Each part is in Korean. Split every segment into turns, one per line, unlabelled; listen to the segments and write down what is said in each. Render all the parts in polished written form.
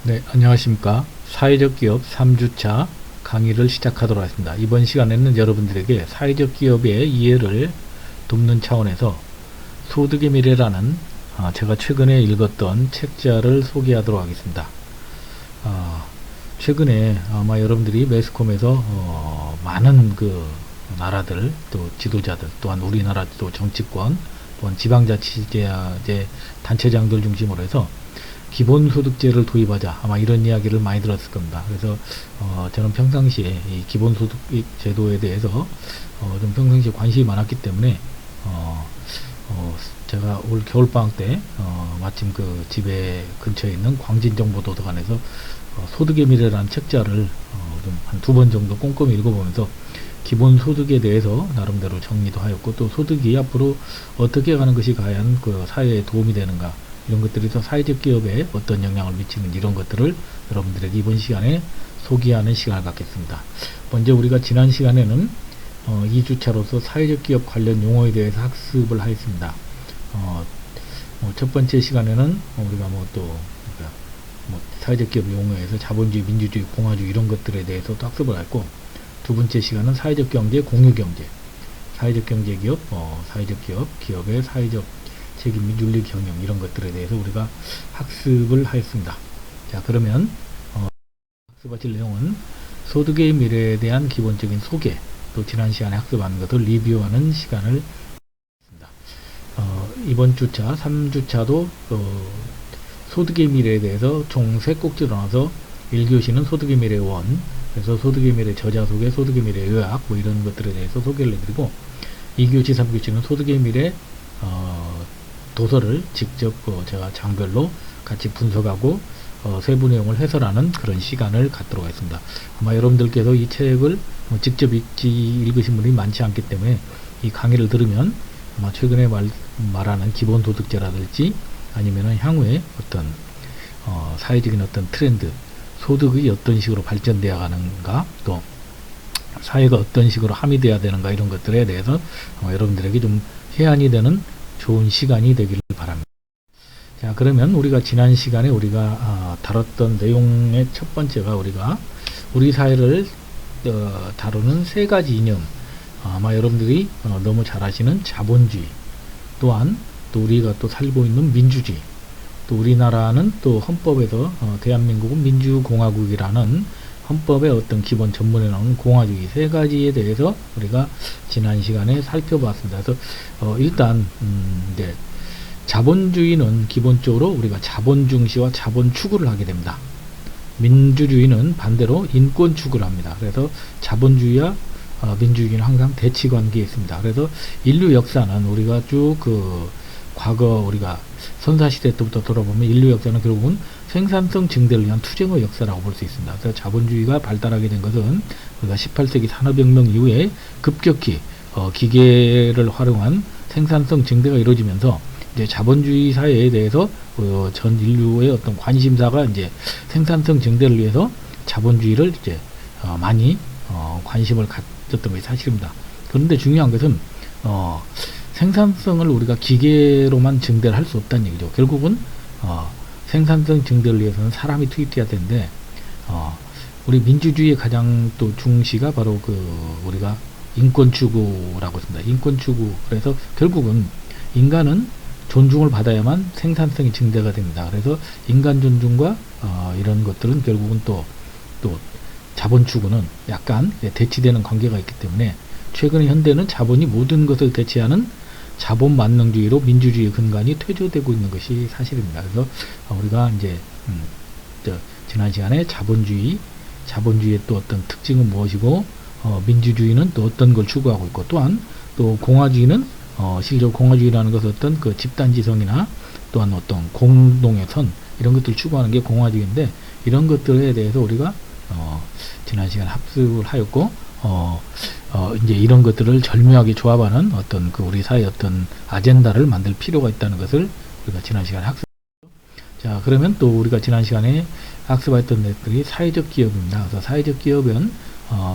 네, 안녕하십니까. 사회적 기업 3주차 강의를 시작하도록 하겠습니다. 이번 시간에는 여러분들에게 사회적 기업의 이해를 돕는 차원에서 소득의 미래라는 제가 최근에 읽었던 책자를 소개하도록 하겠습니다. 최근에 아마 여러분들이 매스컴에서 많은 그 나라들, 또 지도자들, 또한 우리나라 또 정치권, 또한 지방자치제 단체장들 중심으로 해서 기본소득제를 도입하자, 아마 이런 이야기를 많이 들었을 겁니다. 그래서 저는 평상시에 이 기본소득 제도에 대해서 좀 평상시에 관심이 많았기 때문에 제가 올 겨울방학 때 마침 그 집에 근처에 있는 광진정보도서관에서 소득의 미래라는 책자를 좀 한 두 번 정도 꼼꼼히 읽어보면서 기본소득에 대해서 나름대로 정리도 하였고, 또 소득이 앞으로 어떻게 가는 것이 과연 그 사회에 도움이 되는가, 이런 것들이 더 사회적 기업에 어떤 영향을 미치는지, 이런 것들을 여러분들에게 이번 시간에 소개하는 시간을 갖겠습니다. 먼저 우리가 지난 시간에는 2주차로서 사회적 기업 관련 용어에 대해서 학습을 하였습니다. 첫 번째 시간에는 우리가 사회적 기업 용어에서 자본주의, 민주주의, 공화주의 이런 것들에 대해서도 학습을 했고, 두 번째 시간은 사회적 경제, 공유경제, 사회적 경제 기업, 사회적 기업, 기업의 사회적 책임 및 윤리 경영, 이런 것들에 대해서 우리가 학습을 하였습니다. 자, 그러면 학습하실 내용은 소득의 미래에 대한 기본적인 소개, 또 지난 시간에 학습한 것을 리뷰하는 시간을 갖습니다. 이번 주차 3주차도 소득의 미래에 대해서 총 3꼭지로 나눠서 1교시는 소득의 미래 1, 그래서 소득의 미래 저자 소개, 소득의 미래 요약, 뭐 이런 것들에 대해서 소개를 해드리고, 2교시 3교시는 소득의 미래 도서를 직접 제가 장별로 같이 분석하고 세부 내용을 해설하는 그런 시간을 갖도록 하겠습니다. 아마 여러분들께서 이 책을 직접 읽으신 분이 많지 않기 때문에 이 강의를 들으면 아마 최근에 말하는 기본소득제라든지 아니면은 향후에 어떤 사회적인 어떤 트렌드, 소득이 어떤 식으로 발전되어 가는가, 또 사회가 어떤 식으로 함의되어야 되는가, 이런 것들에 대해서 여러분들에게 좀 해안이 되는 좋은 시간이 되기를 바랍니다. 자, 그러면 우리가 지난 시간에 우리가 다뤘던 내용의 첫 번째가 우리 사회를 다루는 세 가지 이념, 아마 여러분들이 너무 잘 아시는 자본주의, 또한 또 우리가 또 살고 있는 민주주의, 또 우리나라는 또 헌법에서 대한민국은 민주공화국이라는 헌법의 어떤 기본 전문에 나오는 공화주의, 세 가지에 대해서 우리가 지난 시간에 살펴봤습니다. 그래서 일단 이제 자본주의는 기본적으로 우리가 자본 중시와 자본 추구를 하게 됩니다. 민주주의는 반대로 인권 추구를 합니다. 그래서 자본주의와 민주주의는 항상 대치 관계에 있습니다. 그래서 인류 역사는 우리가 쭉 과거 우리가 선사시대 때부터 돌아보면 인류 역사는 결국은 생산성 증대를 위한 투쟁의 역사라고 볼 수 있습니다. 그래서 자본주의가 발달하게 된 것은 우리가 18세기 산업혁명 이후에 급격히 기계를 활용한 생산성 증대가 이루어지면서 이제 자본주의 사회에 대해서 전 인류의 어떤 관심사가 이제 생산성 증대를 위해서 자본주의를 이제 많이 관심을 가졌던 것이 사실입니다. 그런데 중요한 것은 생산성을 우리가 기계로만 증대를 할 수 없다는 얘기죠. 결국은 생산성 증대를 위해서는 사람이 투입돼야 되는데 우리 민주주의의 가장 또 중시가 바로 우리가 인권 추구라고 했습니다. 인권 추구. 그래서 결국은 인간은 존중을 받아야만 생산성이 증대가 됩니다. 그래서 인간 존중과 이런 것들은 결국은 또 자본 추구는 약간 대치되는 관계가 있기 때문에 최근에 현대는 자본이 모든 것을 대체하는 자본 만능주의로 민주주의의 근간이 퇴조되고 있는 것이 사실입니다. 그래서 우리가 이제 지난 시간에 자본주의의 또 어떤 특징은 무엇이고, 민주주의는 또 어떤 걸 추구하고 있고, 또한 또 공화주의는 실제로 공화주의라는 것은 어떤 그 집단지성이나 또한 어떤 공동의 선, 이런 것들을 추구하는 게 공화주의인데, 이런 것들에 대해서 우리가 지난 시간에 학습을 하였고, 이제 이런 것들을 절묘하게 조합하는 어떤 우리 사회의 어떤 아젠다를 만들 필요가 있다는 것을 우리가 지난 시간에 자, 그러면 또 우리가 지난 시간에 학습했던 것들이 사회적 기업입니다. 그래서 사회적 기업은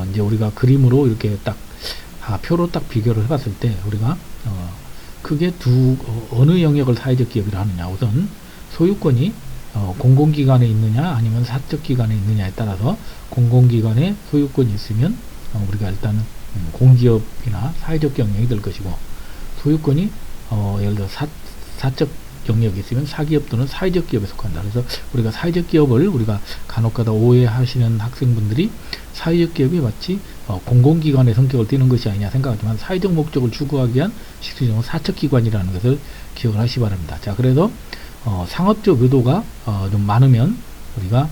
이제 우리가 그림으로 이렇게 표로 딱 비교를 해봤을 때 우리가 크게 어느 영역을 사회적 기업이라 하느냐. 우선 소유권이 공공기관에 있느냐 아니면 사적기관에 있느냐에 따라서 공공기관에 소유권이 있으면 우리가 일단은 공기업이나 사회적 경영이 될 것이고, 소유권이 예를 들어 사적 영역이 있으면 사기업 또는 사회적 기업에 속한다. 그래서 우리가 사회적 기업을 우리가 간혹가다 오해하시는 학생분들이 사회적 기업이 마치 공공기관의 성격을 띠는 것이 아니냐 생각하지만, 사회적 목적을 추구하기 위한 실질적으로 사적기관이라는 것을 기억을 하시기 바랍니다. 자, 그래서 상업적 의도가 좀 많으면 우리가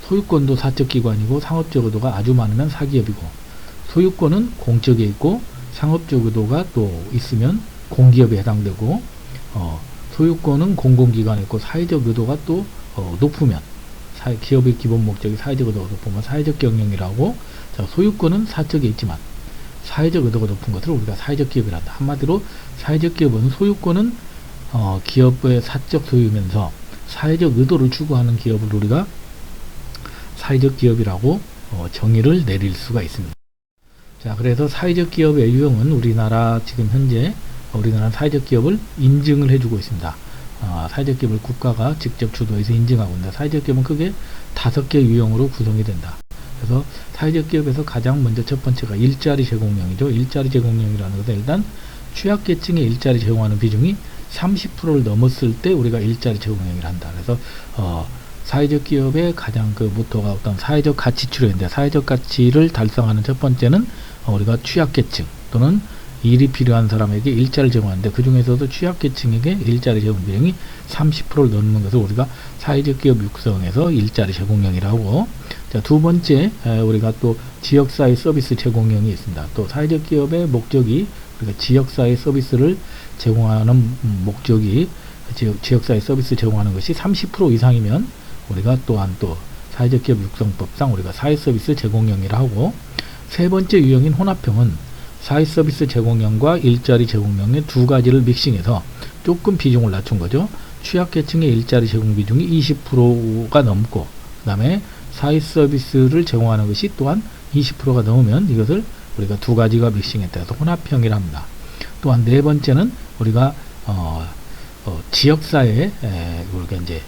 소유권도 사적기관이고, 상업적 의도가 아주 많으면 사기업이고, 소유권은 공적에 있고 상업적 의도가 또 있으면 공기업에 해당되고, 소유권은 공공기관에 있고 사회적 의도가 또 높으면, 기업의 기본 목적이 사회적 의도가 높으면 사회적 경영이라고. 자, 소유권은 사적에 있지만 사회적 의도가 높은 것을 우리가 사회적 기업이라 한다. 한마디로 사회적 기업은 소유권은 기업의 사적 소유면서 사회적 의도를 추구하는 기업을 우리가 사회적 기업이라고 정의를 내릴 수가 있습니다. 자, 그래서 사회적 기업의 유형은 우리나라 지금 현재 우리나라 사회적 기업을 인증을 해주고 있습니다. 사회적 기업을 국가가 직접 주도해서 인증하고 있는데, 사회적 기업은 크게 5개 유형으로 구성이 된다. 그래서 사회적 기업에서 가장 먼저 첫 번째가 일자리 제공형이죠. 일자리 제공형이라는 것은 일단 취약계층에 일자리 제공하는 비중이 30%를 넘었을 때 우리가 일자리 제공형이라 한다. 그래서 사회적 기업의 가장 그 모토가 어떤 사회적 가치 추론인데, 사회적 가치를 달성하는 첫 번째는 우리가 취약계층 또는 일이 필요한 사람에게 일자리를 제공하는데, 그 중에서도 취약계층에게 일자리 제공 비중이 30%를 넘는 것을 우리가 사회적 기업 육성에서 일자리 제공형이라고. 자, 두 번째, 우리가 또 지역사회 서비스 제공형이 있습니다. 또 사회적 기업의 목적이 우리가 지역사회 서비스를 제공하는 목적이, 지역사회 서비스 제공하는 것이 30% 이상이면 우리가 또한 또 사회적 기업 육성법상 우리가 사회 서비스 제공형이라고. 세 번째 유형인 혼합형은 사회 서비스 제공형과 일자리 제공형의 두 가지를 믹싱해서 조금 비중을 낮춘 거죠. 취약계층의 일자리 제공 비중이 20%가 넘고, 그 다음에 사회 서비스를 제공하는 것이 또한 20%가 넘으면 이것을 우리가 두 가지가 믹싱했다 해서 혼합형이라 합니다. 또한 네 번째는 우리가 지역사회에 우리가 이제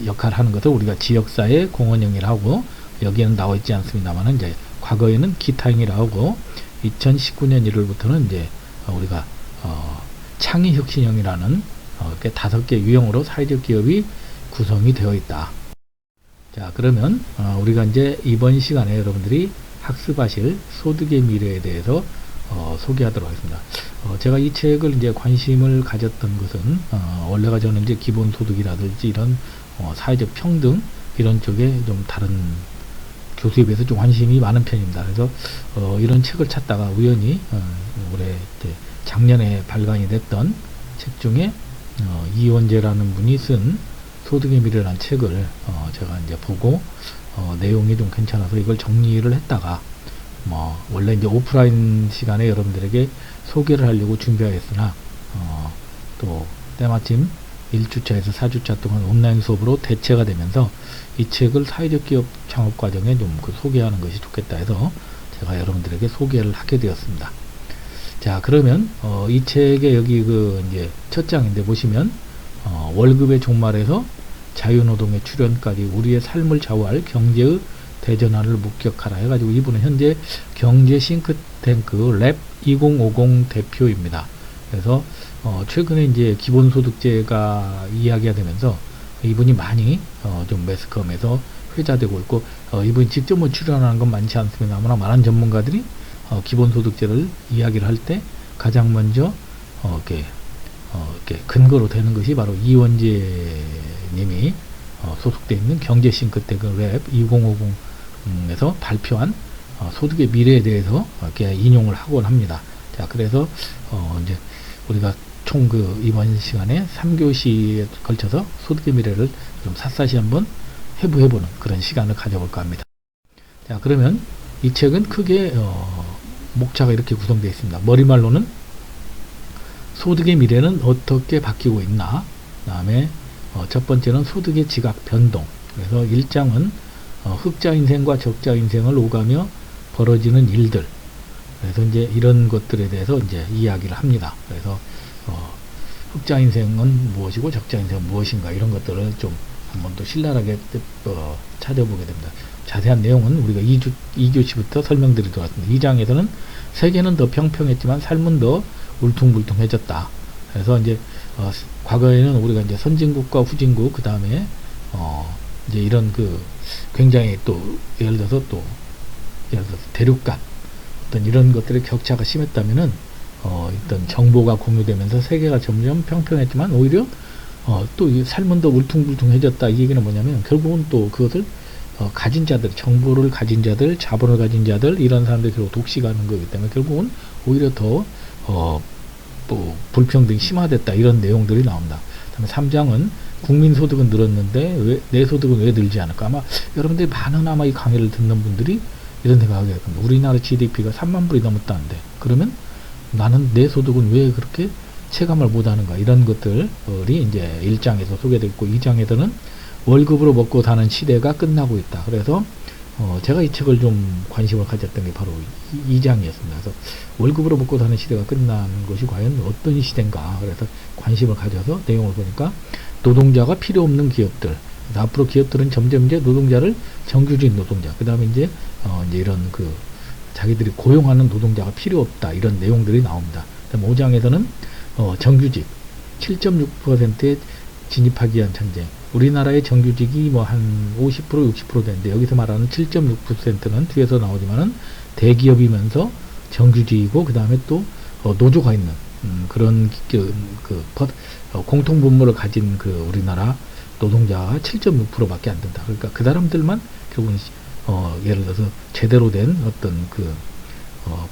역할을 하는 것을 우리가 지역사회 공헌형이라고, 여기에는 나와 있지 않습니다만 이제 과거에는 기타형이라고 하고, 2019년 1월부터는 이제 우리가 창의혁신형이라는 5개 유형으로 사회적 기업이 구성이 되어 있다. 자, 그러면 우리가 이제 이번 시간에 여러분들이 학습하실 소득의 미래에 대해서 소개하도록 하겠습니다. 제가 이 책을 이제 관심을 가졌던 것은 원래가 저는 이제 기본소득이라든지 이런 사회적 평등 이런 쪽에 좀 다른 교수에 비해서 좀 관심이 많은 편입니다. 그래서 이런 책을 찾다가 우연히 올해 작년에 발간이 됐던 책 중에 이원재라는 분이 쓴 소득의 미래라는 책을 제가 이제 보고 내용이 좀 괜찮아서 이걸 정리를 했다가 원래 이제 오프라인 시간에 여러분들에게 소개를 하려고 준비하였으나 또 때마침 1주차에서 4주차 동안 온라인 수업으로 대체가 되면서 이 책을 사회적 기업 창업 과정에 좀 소개하는 것이 좋겠다 해서 제가 여러분들에게 소개를 하게 되었습니다. 자, 그러면 이 책의 여기 이제 첫 장인데 보시면 월급의 종말에서 자유노동의 출현까지 우리의 삶을 좌우할 경제의 대전환을 목격하라 해가지고, 이분은 현재 경제 싱크탱크 랩 2050 대표입니다. 그래서 최근에 이제 기본소득제가 이야기가 되면서 이분이 많이 좀 매스컴에서 회자되고 있고, 이분이 직접 출연하는 건 많지 않습니다만 많은 전문가들이 기본소득제를 이야기를 할 때 가장 먼저 이렇게 근거로 되는 것이 바로 이원재 님이 소속되어 있는 경제 싱크탱크 랩 2050에서 발표한 소득의 미래에 대해서 이렇게 인용을 하곤 합니다. 자, 그래서 이제 우리가 총 이번 시간에 3교시에 걸쳐서 소득의 미래를 좀 샅샅이 한번 해부해보는 그런 시간을 가져볼까 합니다. 자, 그러면 이 책은 크게 목차가 이렇게 구성되어 있습니다. 머리말로는 소득의 미래는 어떻게 바뀌고 있나, 그 다음에 첫 번째는 소득의 지각 변동. 그래서 1장은 흑자 인생과 적자 인생을 오가며 벌어지는 일들. 그래서 이제 이런 것들에 대해서 이제 이야기를 합니다. 그래서 흑자 인생은 무엇이고 적자 인생은 무엇인가, 이런 것들을 좀 한번 또 신랄하게 찾아보게 됩니다. 자세한 내용은 우리가 2교시부터 설명드리도록 하겠습니다. 2장에서는 세계는 더 평평했지만 삶은 더 울퉁불퉁해졌다. 그래서 이제 과거에는 우리가 이제 선진국과 후진국, 그 다음에 이제 이런 굉장히 또 예를 들어서 대륙 간 어떤 이런 것들의 격차가 심했다면은 일단 정보가 공유되면서 세계가 점점 평평했지만 오히려 또 이 삶은 더 울퉁불퉁해졌다. 이 얘기는 뭐냐면 결국은 또 그것을 가진 자들, 정보를 가진 자들, 자본을 가진 자들, 이런 사람들이 결국 독식하는 거기 때문에 결국은 오히려 더 또 불평등이 심화됐다. 이런 내용들이 나옵니다. 그다음에 3장은 국민소득은 늘었는데 내 소득은 왜 늘지 않을까? 아마 여러분들이 많은 아마 이 강의를 듣는 분들이 이런 생각을 하게 됩니다. 우리나라 GDP가 3만 불이 넘었다는데 그러면 나는 내 소득은 왜 그렇게 체감을 못하는가? 이런 것들이 이제 1장에서 소개됐고 2장에서는 월급으로 먹고 사는 시대가 끝나고 있다. 그래서 제가 이 책을 좀 관심을 가졌던 게 바로 2장이었습니다. 그래서 월급으로 먹고 사는 시대가 끝난 것이 과연 어떤 시대인가? 그래서 관심을 가져서 내용을 보니까 노동자가 필요 없는 기업들. 앞으로 기업들은 점점 이제 노동자를 정규직 노동자, 그 다음에 이제 이런 자기들이 고용하는 노동자가 필요 없다. 이런 내용들이 나옵니다. 그다음 5장에서는 정규직 7.6%에 진입하기 위한 전쟁. 우리나라의 정규직이 뭐 한 50%, 60% 되는데 여기서 말하는 7.6%는 뒤에서 나오지만은 대기업이면서 정규직이고 그 다음에 또 노조가 있는 그런 공통 분모를 가진 우리나라 노동자가 7.6%밖에 안 된다. 그러니까 그 사람들만 결국은 예를 들어서 제대로 된 어떤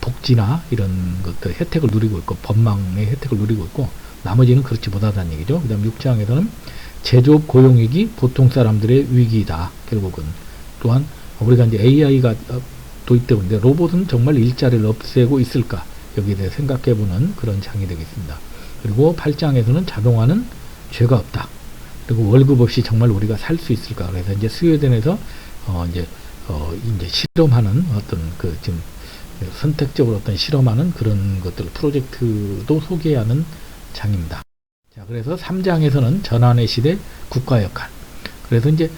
복지나 이런 것들 혜택을 누리고 있고 법망의 혜택을 누리고 있고 나머지는 그렇지 못하다는 얘기죠. 그 다음 6장에서는 제조업 고용위기 보통 사람들의 위기이다. 결국은 또한 우리가 이제 AI가 도입되는데 로봇은 정말 일자리를 없애고 있을까? 여기에 대해 생각해보는 그런 장이 되겠습니다. 그리고 8장에서는 자동화는 죄가 없다. 그리고 월급 없이 정말 우리가 살 수 있을까? 그래서 이제 스웨덴에서 이제 실험하는 어떤 지금 선택적으로 어떤 실험하는 그런 것들 프로젝트도 소개하는 장입니다. 자, 그래서 3장에서는 전환의 시대 국가 역할. 그래서 이제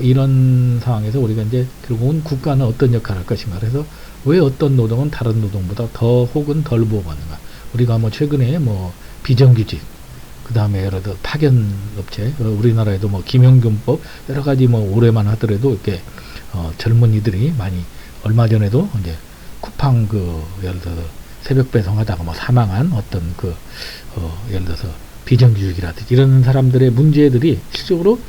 이런 상황에서 우리가 이제 결국은 국가는 어떤 역할을 할 것인가. 그래서 왜 어떤 노동은 다른 노동보다 더 혹은 덜 보호받는가. 우리가 뭐 최근에 비정규직, 그 다음에 예를 들어 파견 업체, 우리나라에도 김영균법 여러 가지 올해만 하더라도 이렇게 젊은이들이 많이 얼마 전에도 이제 쿠팡 예를 들어서 새벽 배송하다가 사망한 어떤 예를 들어서 비정규직이라든지 이런 사람들의 문제들이 실질적으로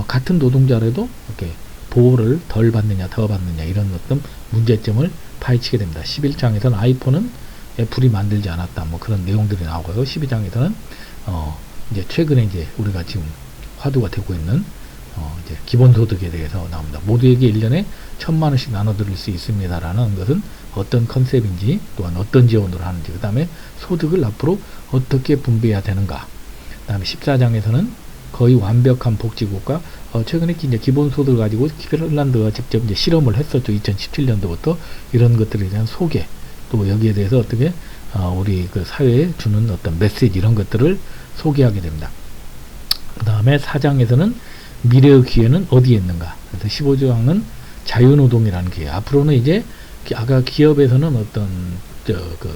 같은 노동자라도 이렇게 보호를 덜 받느냐 더 받느냐 이런 어떤 문제점을 파헤치게 됩니다. 11장에서는 아이폰은 애플이 만들지 않았다 그런 내용들이 나오고요. 12장에서는 이제 최근에 이제 우리가 지금 화두가 되고 있는 이제 기본소득에 대해서 나옵니다. 모두에게 1년에 1,000만원씩 나눠드릴 수 있습니다라는 것은 어떤 컨셉인지 또한 어떤 지원으로 하는지 그 다음에 소득을 앞으로 어떻게 분배해야 되는가. 그 다음에 14장에서는 거의 완벽한 복지국가 최근에 이제 기본소득을 가지고 핀란드가 직접 이제 실험을 했었죠. 2017년도부터 이런 것들에 대한 소개 또 여기에 대해서 어떻게 우리 사회에 주는 어떤 메시지 이런 것들을 소개하게 됩니다. 그 다음에 4장에서는 미래의 기회는 어디에 있는가. 그래서 15장은 자유노동이라는 기회. 앞으로는 이제 아까 기업에서는 어떤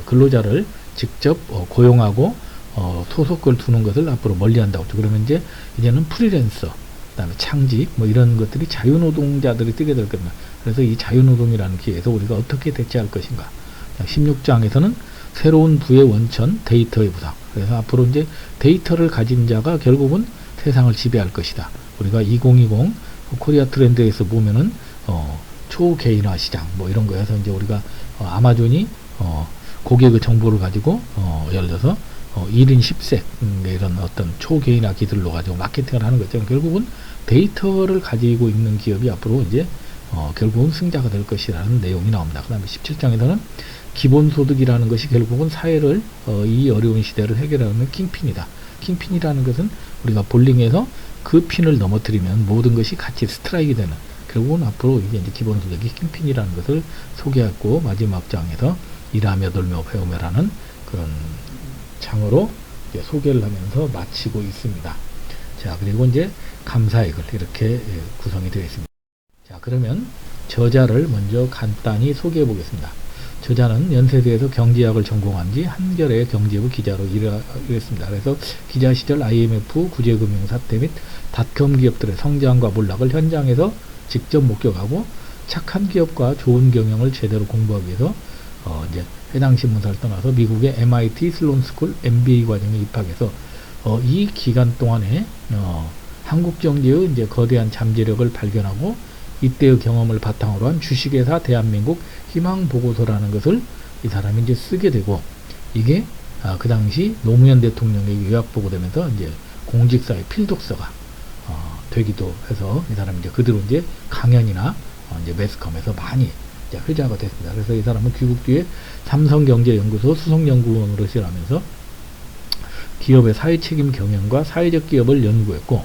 근로자를 직접 고용하고 소속을 두는 것을 앞으로 멀리한다고 했죠. 그러면 이제는 프리랜서, 그다음에 창직 이런 것들이 자유노동자들이 뜨게 될 겁니다. 그래서 이 자유노동이라는 기회에서 우리가 어떻게 대처할 것인가. 16장에서는 새로운 부의 원천, 데이터의 부상. 그래서 앞으로 이제 데이터를 가진 자가 결국은 세상을 지배할 것이다. 우리가 2020 코리아 트렌드에서 보면은 초개인화 시장 이런 거에서 이제 우리가 아마존이 고객의 정보를 가지고 예를 들어서 1인 10색 이런 어떤 초개인화 기술로 가지고 마케팅을 하는 것처럼 결국은 데이터를 가지고 있는 기업이 앞으로 이제 결국은 승자가 될 것이라는 내용이 나옵니다. 그 다음에 17장에서는 기본소득이라는 것이 결국은 사회를 이 어려운 시대를 해결하는 킹핀이다. 킹핀이라는 것은 우리가 볼링에서 그 핀을 넘어뜨리면 모든 것이 같이 스트라이크 되는 결국은 앞으로 이제 기본소득이 킹핀이라는 것을 소개했고 마지막 장에서 일하며 돌며 배우며라는 그런 장으로 이제 소개를 하면서 마치고 있습니다. 자, 그리고 이제 감사액을 이렇게 구성이 되어 있습니다. 자, 그러면 저자를 먼저 간단히 소개해 보겠습니다. 저자는 연세대에서 경제학을 전공한 뒤 한겨레 경제부 기자로 일했습니다. 그래서 기자 시절 IMF 구제금융 사태 및 닷컴 기업들의 성장과 몰락을 현장에서 직접 목격하고 착한 기업과 좋은 경영을 제대로 공부하기 위해서 이제 해당 신문사를 떠나서 미국의 MIT 슬론 스쿨 MBA 과정에 입학해서 이 기간 동안에 한국 경제의 이제 거대한 잠재력을 발견하고 이때의 경험을 바탕으로 한 주식회사 대한민국 희망 보고서라는 것을 이 사람이 이제 쓰게 되고, 이게 그 당시 노무현 대통령에게 요약 보고되면서 이제 공직사의 필독서가 되기도 해서 이 사람이 이제 그대로 이제 강연이나 이제 매스컴에서 많이 이제 회자가 됐습니다. 그래서 이 사람은 귀국 뒤에 삼성경제연구소 수석연구원으로 일하면서 기업의 사회책임 경영과 사회적 기업을 연구했고,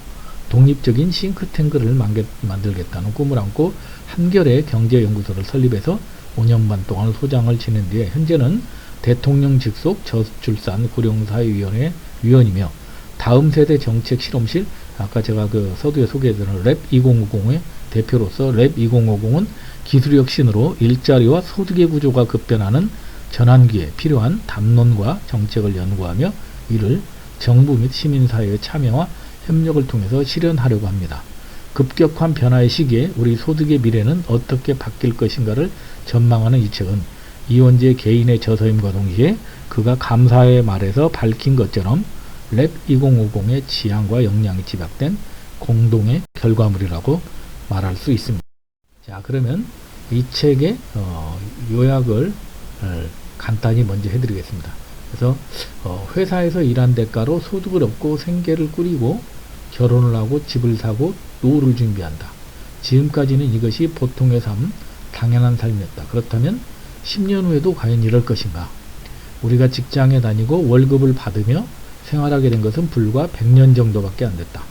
독립적인 싱크탱크를 만들겠다는 꿈을 안고 한겨레 경제연구소를 설립해서 5년 반 동안 소장을 지낸 뒤에 현재는 대통령 직속 저출산 고령사회위원회 위원이며 다음 세대 정책 실험실, 아까 제가 그 서두에 소개해드린 랩 2050의 대표로서 랩 2050은 기술혁신으로 일자리와 소득의 구조가 급변하는 전환기에 필요한 담론과 정책을 연구하며 이를 정부 및 시민사회의 참여와 협력을 통해서 실현하려고 합니다. 급격한 변화의 시기에 우리 소득의 미래는 어떻게 바뀔 것인가를 전망하는 이 책은 이원재 개인의 저서임과 동시에 그가 감사의 말에서 밝힌 것처럼 랩 2050의 지향과 역량이 집약된 공동의 결과물이라고 말할 수 있습니다. 자, 그러면 이 책의 요약을 간단히 먼저 해드리겠습니다. 그래서 회사에서 일한 대가로 소득을 얻고 생계를 꾸리고 결혼을 하고 집을 사고 노후를 준비한다. 지금까지는 이것이 보통의 삶, 당연한 삶이었다. 그렇다면 10년 후에도 과연 이럴 것인가? 우리가 직장에 다니고 월급을 받으며 생활하게 된 것은 불과 100년 정도밖에 안 됐다.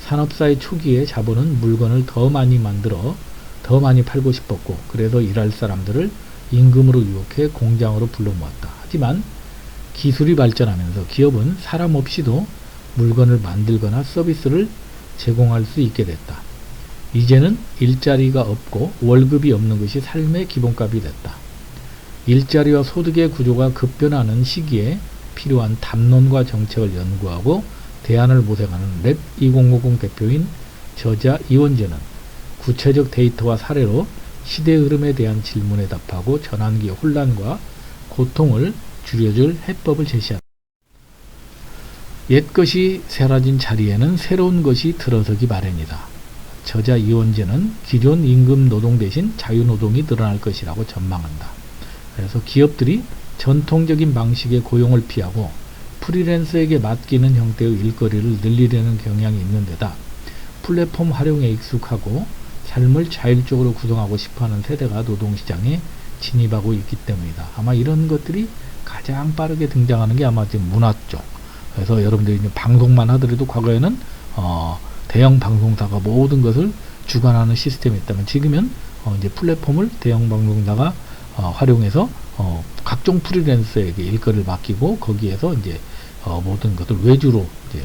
산업사의 초기에 자본은 물건을 더 많이 만들어 더 많이 팔고 싶었고, 그래서 일할 사람들을 임금으로 유혹해 공장으로 불러 모았다. 하지만 기술이 발전하면서 기업은 사람 없이도 물건을 만들거나 서비스를 제공할 수 있게 됐다. 이제는 일자리가 없고 월급이 없는 것이 삶의 기본값이 됐다. 일자리와 소득의 구조가 급변하는 시기에 필요한 담론과 정책을 연구하고 대안을 모색하는 랩 2050 대표인 저자 이원재는 구체적 데이터와 사례로 시대 흐름에 대한 질문에 답하고 전환기의 혼란과 고통을 줄여줄 해법을 제시한다. 옛것이 사라진 자리에는 새로운 것이 들어서기 마련이다. 저자 이원재는 기존 임금 노동 대신 자유노동이 늘어날 것이라고 전망한다. 그래서 기업들이 전통적인 방식의 고용을 피하고 프리랜서에게 맡기는 형태의 일거리를 늘리려는 경향이 있는 데다 플랫폼 활용에 익숙하고 삶을 자율적으로 구성하고 싶어하는 세대가 노동시장에 진입하고 있기 때문이다. 아마 이런 것들이 가장 빠르게 등장하는 게 아마 지금 문화 쪽. 그래서 여러분들이 이제 방송만 하더라도 과거에는 대형 방송사가 모든 것을 주관하는 시스템이 있다면 지금은 이제 플랫폼을 대형 방송사가 활용해서 각종 프리랜서에게 일거리를 맡기고 거기에서 이제 모든 것을 외주로 이제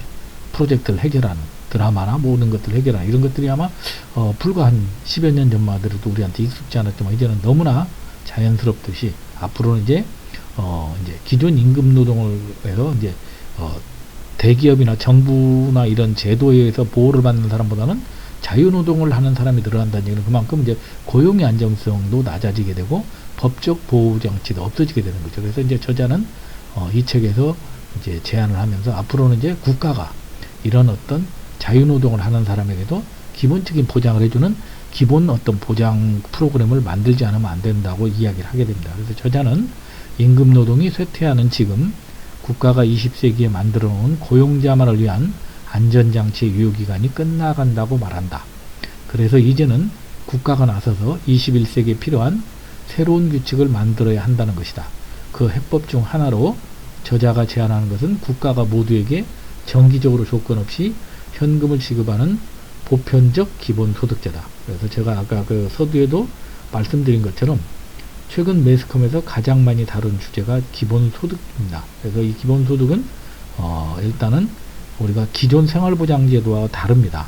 프로젝트를 해결하는, 드라마나 모든 것들을 해결하는 이런 것들이 아마 불과 한 10여 년 전만 하더라도 우리한테 익숙지 않았지만 이제는 너무나 자연스럽듯이 앞으로는 이제 기존 임금 노동을 해서 이제 대기업이나 정부나 이런 제도에 의해서 보호를 받는 사람보다는 자유노동을 하는 사람이 늘어난다는 얘기는 그만큼 이제 고용의 안정성도 낮아지게 되고 법적 보호 장치도 없어지게 되는 거죠. 그래서 이제 저자는 이 책에서 이제 제안을 하면서 앞으로는 이제 국가가 이런 어떤 자유노동을 하는 사람에게도 기본적인 보장을 해주는 기본 어떤 보장 프로그램을 만들지 않으면 안 된다고 이야기를 하게 됩니다. 그래서 저자는 임금 노동이 쇠퇴하는 지금 국가가 20세기에 만들어 놓은 고용자만을 위한 안전장치의 유효기간이 끝나간다고 말한다. 그래서 이제는 국가가 나서서 21세기에 필요한 새로운 규칙을 만들어야 한다는 것이다. 그 해법 중 하나로 저자가 제안하는 것은 국가가 모두에게 정기적으로 조건 없이 현금을 지급하는 보편적 기본소득제다. 그래서 제가 아까 그 서두에도 말씀드린 것처럼 최근 매스컴에서 가장 많이 다룬 주제가 기본소득입니다. 그래서 이 기본소득은 일단은 우리가 기존 생활보장제도와 다릅니다.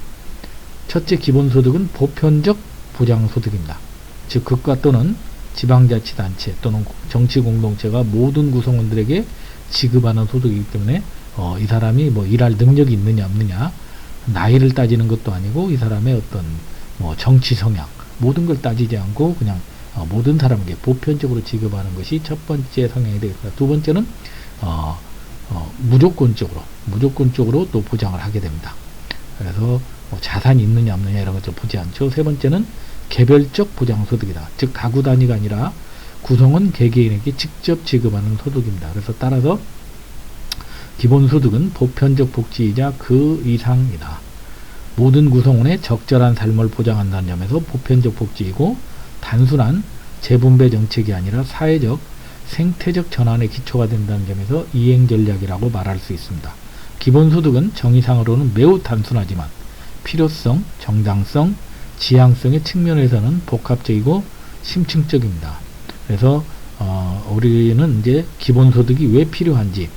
첫째, 기본소득은 보편적 보장소득입니다. 즉 국가 또는 지방자치단체 또는 정치공동체가 모든 구성원들에게 지급하는 소득이기 때문에 이 사람이 뭐 일할 능력이 있느냐 없느냐, 나이를 따지는 것도 아니고 이 사람의 어떤 뭐 정치 성향, 모든 걸 따지지 않고 그냥 모든 사람에게 보편적으로 지급하는 것이 첫 번째 성향이 되겠습니다. 두 번째는 무조건적으로 또 보장을 하게 됩니다. 그래서 뭐 자산이 있느냐 없느냐 이런 것을 보지 않죠. 세 번째는 개별적 보장소득이다. 즉 가구 단위가 아니라 구성원 개개인에게 직접 지급하는 소득입니다. 그래서 따라서 기본소득은 보편적 복지이자 그 이상이다. 모든 구성원의 적절한 삶을 보장한다는 점에서 보편적 복지이고 단순한 재분배 정책이 아니라 사회적, 생태적 전환의 기초가 된다는 점에서 이행 전략이라고 말할 수 있습니다. 기본소득은 정의상으로는 매우 단순하지만 필요성, 정당성, 지향성의 측면에서는 복합적이고 심층적입니다. 그래서 우리는 이제 기본소득이 왜 필요한지,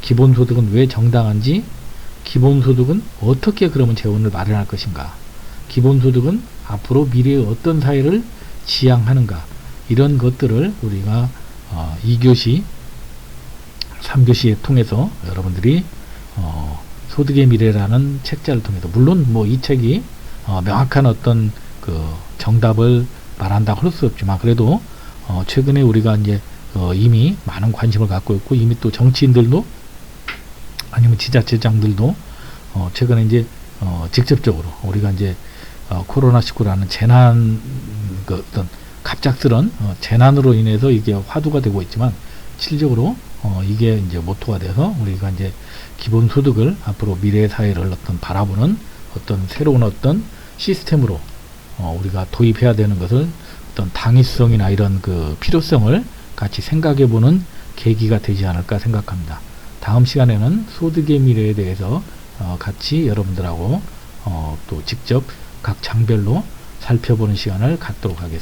기본소득은 왜 정당한지, 기본소득은 어떻게 그러면 재원을 마련할 것인가, 기본소득은 앞으로 미래의 어떤 사회를 지향하는가, 이런 것들을 우리가 2교시, 3교시에 통해서 여러분들이 소득의 미래라는 책자를 통해서, 물론 뭐 이 책이 명확한 어떤 그 정답을 말한다고 할 수 없지만 그래도 최근에 우리가 이제 이미 많은 관심을 갖고 있고 이미 또 정치인들도 아니면 지자체장들도 최근에 이제 직접적으로 우리가 이제 코로나19라는 재난, 그 어떤 갑작스런 재난으로 인해서 이게 화두가 되고 있지만 실질적으로 이게 이제 모토가 돼서 우리가 이제 기본소득을 앞으로 미래 사회를 어떤 바라보는 어떤 새로운 어떤 시스템으로 우리가 도입해야 되는 것을 어떤 당위성이나 이런 그 필요성을 같이 생각해 보는 계기가 되지 않을까 생각합니다. 다음 시간에는 소득의 미래에 대해서 같이 여러분들하고 또 직접 각 장별로 살펴보는 시간을 갖도록 하겠습니다.